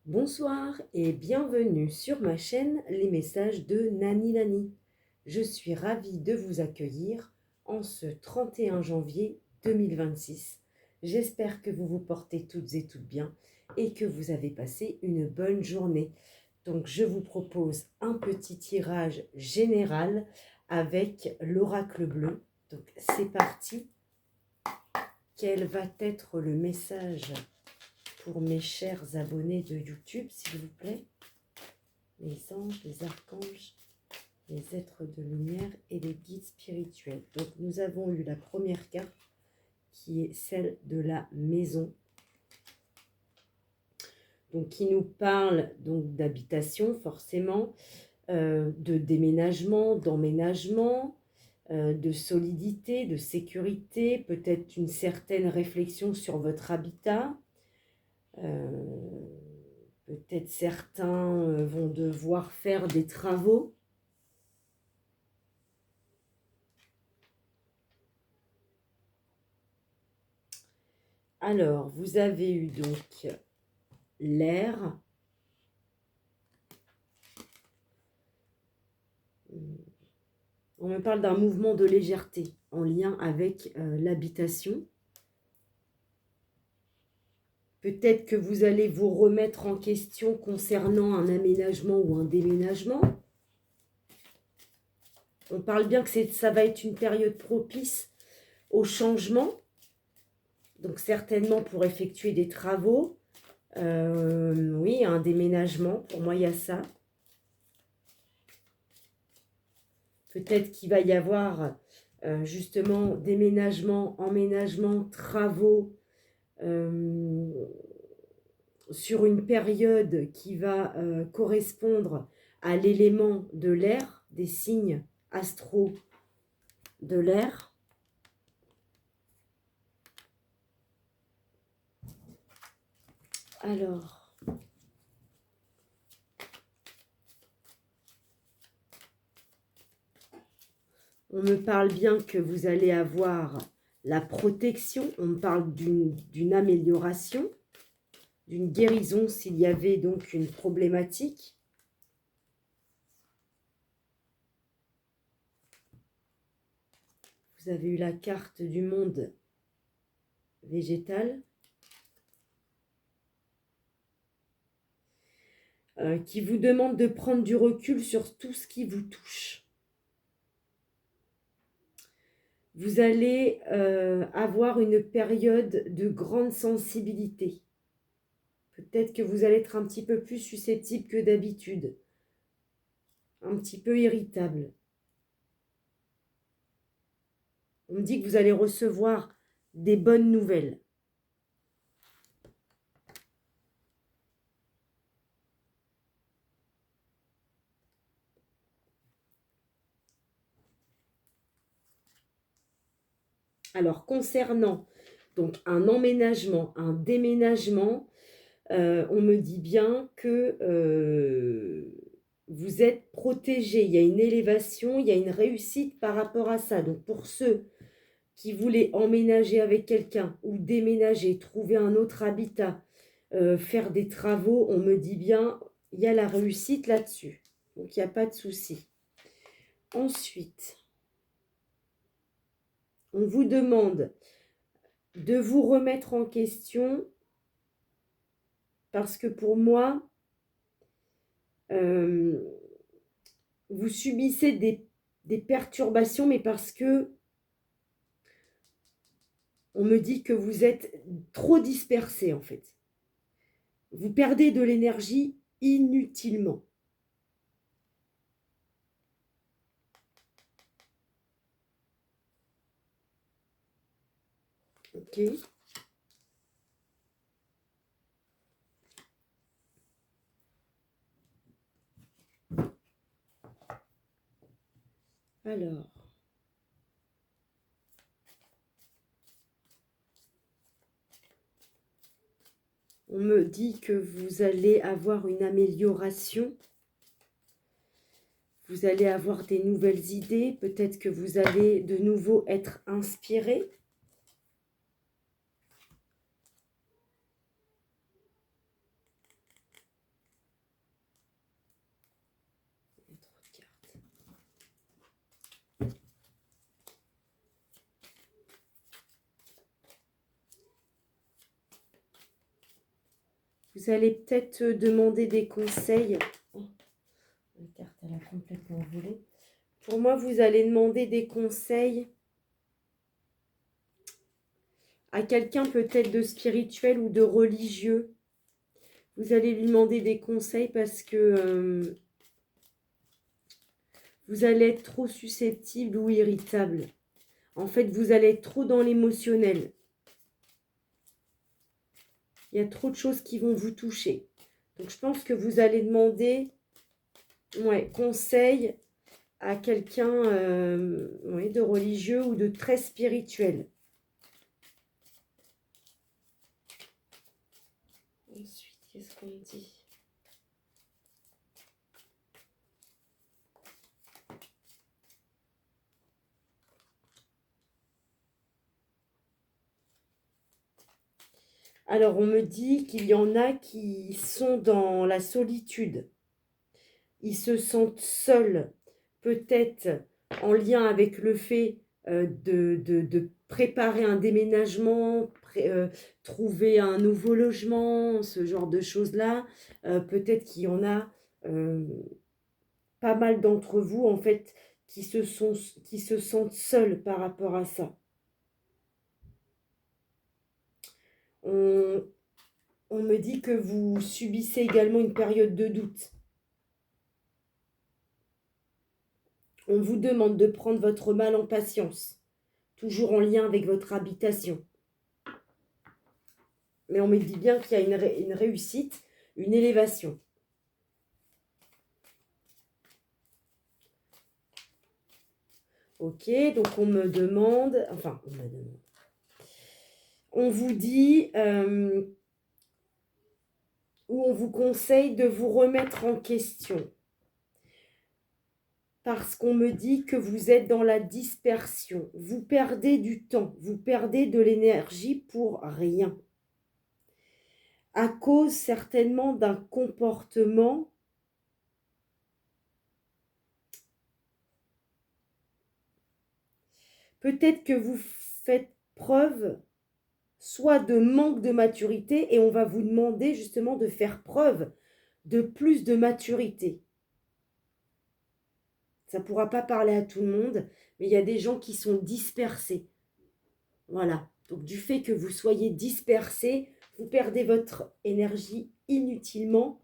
Bonsoir et bienvenue sur ma chaîne Les Messages de Nani Nani. Je suis ravie de vous accueillir en ce 31 janvier 2026. J'espère que vous vous portez toutes et toutes bien et que vous avez passé une bonne journée. Donc je vous propose un petit tirage général avec l'oracle bleu. Donc c'est parti. Quel va être le message pour mes chers abonnés de YouTube, s'il vous plaît? Les anges, les archanges, les êtres de lumière et les guides spirituels. Donc nous avons eu la première carte qui est celle de la maison. Donc qui nous parle donc d'habitation forcément, de déménagement, d'emménagement, de solidité, de sécurité, peut-être une certaine réflexion sur votre habitat. Peut-être certains vont devoir faire des travaux. Alors, vous avez eu donc l'air. On me parle d'un mouvement de légèreté en lien avec l'habitation. Peut-être que vous allez vous remettre en question concernant un aménagement ou un déménagement. On parle bien que ça va être une période propice au changement. Donc certainement pour effectuer des travaux. Oui, un déménagement. Pour moi, il y a ça. Peut-être qu'il va y avoir justement déménagement, emménagement, travaux sur une période qui va correspondre à l'élément de l'air, des signes astro de l'air. Alors, on me parle bien que vous allez avoir la protection, on me parle d'une amélioration, d'une guérison s'il y avait donc une problématique. Vous avez eu la carte du monde végétal qui vous demande de prendre du recul sur tout ce qui vous touche. Vous allez avoir une période de grande sensibilité. Peut-être que vous allez être un petit peu plus susceptible que d'habitude. Un petit peu irritable. On me dit que vous allez recevoir des bonnes nouvelles. Alors, concernant donc un emménagement, un déménagement, on me dit bien que vous êtes protégé. Il y a une élévation, il y a une réussite par rapport à ça. Donc, pour ceux qui voulaient emménager avec quelqu'un ou déménager, trouver un autre habitat, faire des travaux, on me dit bien, il y a la réussite là-dessus. Donc, il n'y a pas de souci. Ensuite, on vous demande de vous remettre en question parce que pour moi, vous subissez des perturbations, mais parce que on me dit que vous êtes trop dispersé en fait. Vous perdez de l'énergie inutilement. Ok. Alors. On me dit que vous allez avoir une amélioration. Vous allez avoir des nouvelles idées. Peut-être que vous allez de nouveau être inspiré. Vous allez peut-être demander des conseils. Oh, la carte, elle a complètement volé. Pour moi, vous allez demander des conseils à quelqu'un peut-être de spirituel ou de religieux. Vous allez lui demander des conseils parce que vous allez être trop susceptible ou irritable. En fait, vous allez être trop dans l'émotionnel. Il y a trop de choses qui vont vous toucher. Donc, je pense que vous allez demander conseil à quelqu'un de religieux ou de très spirituel. Ensuite, qu'est-ce qu'on dit? Alors, on me dit qu'il y en a qui sont dans la solitude. Ils se sentent seuls, peut-être en lien avec le fait de préparer un déménagement, trouver un nouveau logement, ce genre de choses-là. Peut-être qu'il y en a pas mal d'entre vous, en fait, qui se sentent seuls par rapport à ça. On me dit que vous subissez également une période de doute. On vous demande de prendre votre mal en patience, toujours en lien avec votre habitation. Mais on me dit bien qu'il y a une réussite, une élévation. Ok, donc on me demande, on vous dit, ou on vous conseille de vous remettre en question. Parce qu'on me dit que vous êtes dans la dispersion. Vous perdez du temps, vous perdez de l'énergie pour rien. À cause certainement d'un comportement peut-être que vous faites preuve soit de manque de maturité et on va vous demander justement de faire preuve de plus de maturité. Ça ne pourra pas parler à tout le monde, mais il y a des gens qui sont dispersés. Voilà. Donc du fait que vous soyez dispersés, vous perdez votre énergie inutilement,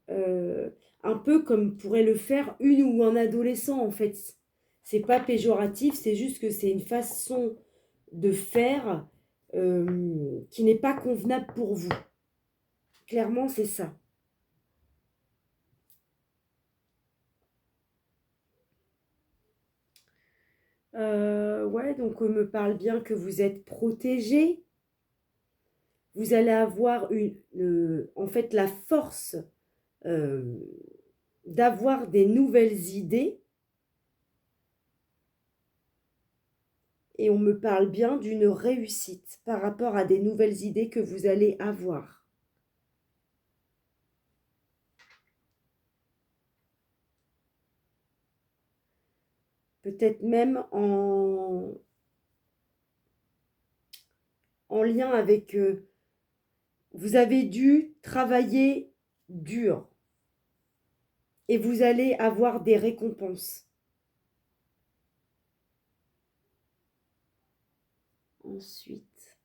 un peu comme pourrait le faire une ou un adolescent en fait. C'est pas péjoratif, c'est juste que c'est une façon de faire qui n'est pas convenable pour vous. Clairement, c'est ça. Ouais, donc on me parle bien que vous êtes protégé. Vous allez avoir en fait la force d'avoir des nouvelles idées. Et on me parle bien d'une réussite par rapport à des nouvelles idées que vous allez avoir. Peut-être même en lien avec... vous avez dû travailler dur et vous allez avoir des récompenses. Ensuite,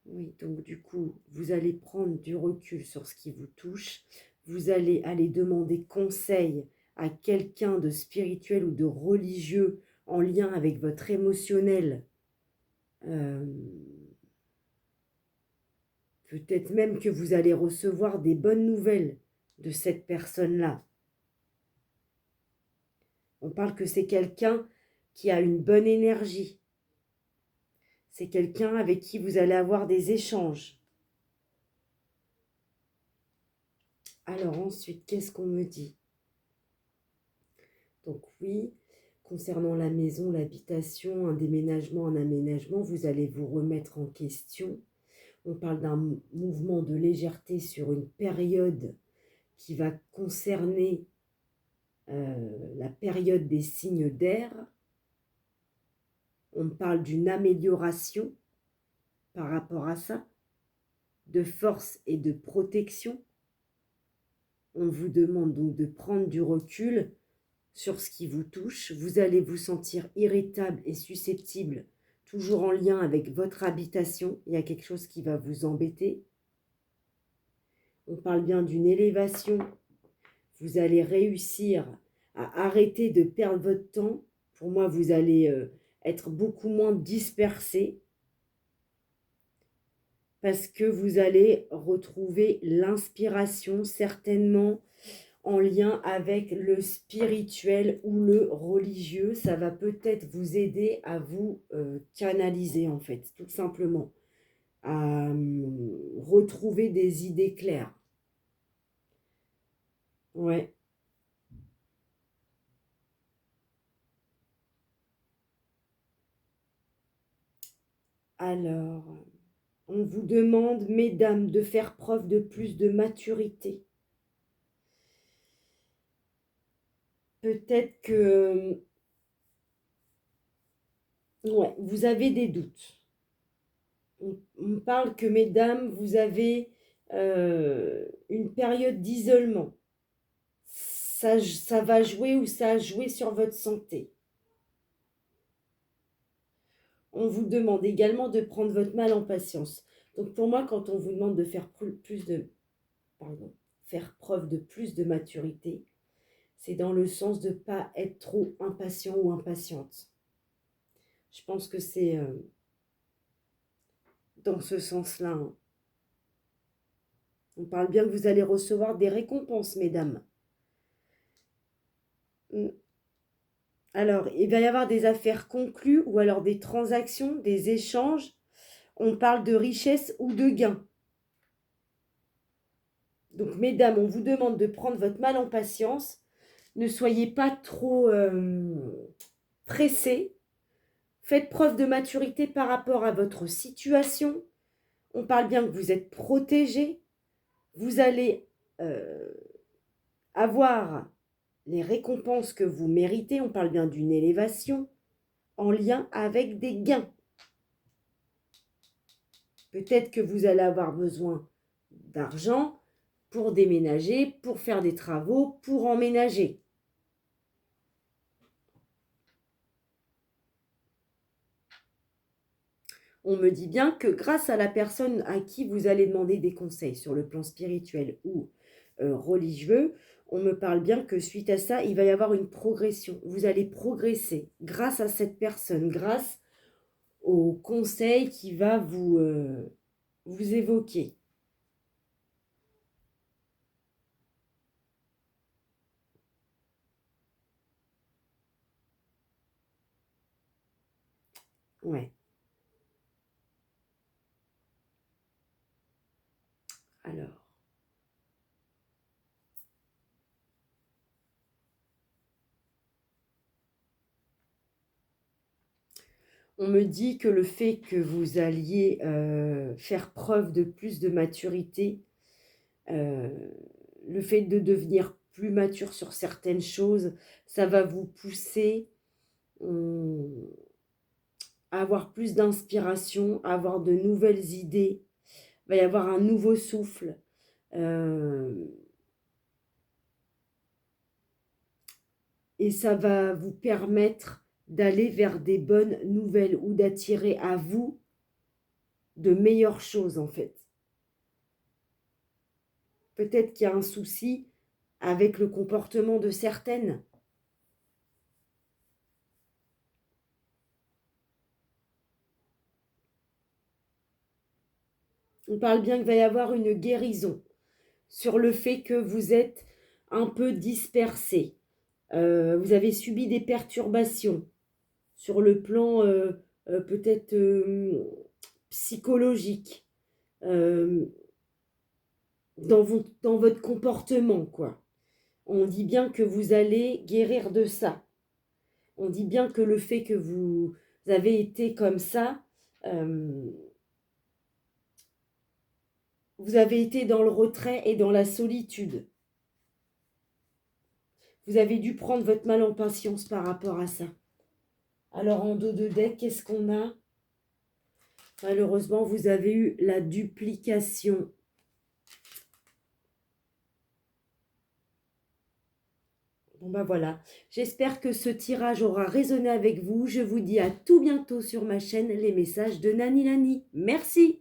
oui, donc du coup, vous allez prendre du recul sur ce qui vous touche. Vous allez aller demander conseil à quelqu'un de spirituel ou de religieux en lien avec votre émotionnel. Peut-être même que vous allez recevoir des bonnes nouvelles de cette personne-là. On parle que c'est quelqu'un qui a une bonne énergie. C'est quelqu'un avec qui vous allez avoir des échanges. Alors ensuite, qu'est-ce qu'on me dit? Donc oui, concernant la maison, l'habitation, un déménagement, un aménagement, vous allez vous remettre en question. On parle d'un mouvement de légèreté sur une période qui va concerner la période des signes d'air. On parle d'une amélioration par rapport à ça. de force et de protection. On vous demande donc de prendre du recul sur ce qui vous touche. Vous allez vous sentir irritable et susceptible, toujours en lien avec votre habitation. Il y a quelque chose qui va vous embêter. On parle bien d'une élévation. Vous allez réussir à arrêter de perdre votre temps. Pour moi, vous allez être beaucoup moins dispersé parce que vous allez retrouver l'inspiration certainement en lien avec le spirituel ou le religieux. Ça va peut-être vous aider à vous canaliser en fait, tout simplement, à retrouver des idées claires. Ouais. Alors, on vous demande, mesdames, de faire preuve de plus de maturité. Peut-être que ouais, vous avez des doutes. On parle que, mesdames, vous avez une période d'isolement. Ça va jouer ou ça a joué sur votre santé. On vous demande également de prendre votre mal en patience. Donc pour moi, quand on vous demande de faire faire preuve de plus de maturité, c'est dans le sens de ne pas être trop impatient ou impatiente. Je pense que c'est dans ce sens-là. Hein. On parle bien que vous allez recevoir des récompenses, mesdames. Alors, il va y avoir des affaires conclues ou alors des transactions, des échanges. On parle de richesse ou de gain. Donc, mesdames, on vous demande de prendre votre mal en patience. Ne soyez pas trop pressées. Faites preuve de maturité par rapport à votre situation. On parle bien que vous êtes protégés. Vous allez avoir les récompenses que vous méritez. On parle bien d'une élévation en lien avec des gains. Peut-être que vous allez avoir besoin d'argent pour déménager, pour faire des travaux, pour emménager. On me dit bien que grâce à la personne à qui vous allez demander des conseils sur le plan spirituel ou religieux, on me parle bien que suite à ça, il va y avoir une progression. Vous allez progresser grâce à cette personne, grâce au conseil qui va vous évoquer. Ouais. Alors. On me dit que le fait que vous alliez faire preuve de plus de maturité, le fait de devenir plus mature sur certaines choses, ça va vous pousser à avoir plus d'inspiration, à avoir de nouvelles idées. Il va y avoir un nouveau souffle. Et ça va vous permettre d'aller vers des bonnes nouvelles ou d'attirer à vous de meilleures choses en fait. Peut-être qu'il y a un souci avec le comportement de certaines. On parle bien qu'il va y avoir une guérison sur le fait que vous êtes un peu dispersé. Vous avez subi des perturbations sur le plan peut-être psychologique, dans votre comportement, quoi. On dit bien que vous allez guérir de ça. On dit bien que le fait que vous avez été comme ça, vous avez été dans le retrait et dans la solitude. Vous avez dû prendre votre mal en patience par rapport à ça. Alors en dos de deck, qu'est-ce qu'on a? Malheureusement, vous avez eu la duplication. Bon bah voilà, j'espère que ce tirage aura résonné avec vous. Je vous dis à tout bientôt sur ma chaîne Les Messages de Nani Nani. Merci.